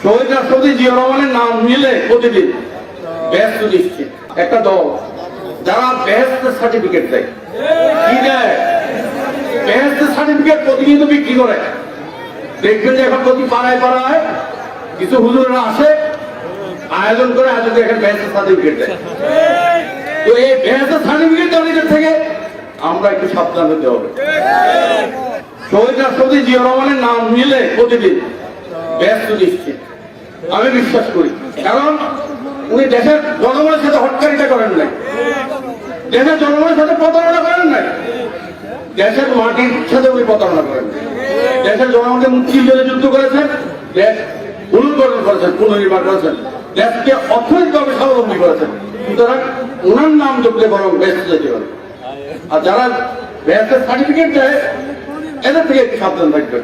শহীদ রাষ্ট্রপতি জিয়া রহমানের নাম নিলে প্রতিদিন বেহেশত নিশ্চিত। একটা দল যারা বেহেশতের সার্টিফিকেট দেয়, কি দেয়? বেহেশতের সার্টিফিকেট প্রতিনিয়ত বিক্রি করে। দেখবেন যে এখন প্রতি পাড়ায় পাড়ায় কিছু হুজুরেরা আসে, আয়োজন করে এখন বেহেশতের সার্টিফিকেট দেয়। তো এই বেহেশতের সার্টিফিকেট দেওয়ার থেকে আমরা একটু সাবধান হতে হবে। শহীদ রাষ্ট্রপতি জিয়া রহমানের নাম নিলে প্রতিদিন বেহেশত নিশ্চিত আমি বিশ্বাস করি। কারণ উনি দেশের জনগণের সাথে হটকারিতা করেন নাই, দেশের জনগণের সাথে প্রতারণা করেন নাই, দেশের মাটির সাথে উনি প্রতারণা করেন। দেশের জনগণকে মুক্তিযুদ্ধে যুদ্ধ করেছেন, দেশ পুনর্গঠন করেছেন, পুনর্নির্মাণ করেছেন, দেশকে অর্থনৈতিকভাবে স্বাবলম্বী করেছেন। সুতরাং ওনার নাম যোগলে বরং বেহেশত যেতে পারে। আর যারা বেহেশতের সার্টিফিকেট দেয় এদের থেকে একটু সাবধান থাকবেন।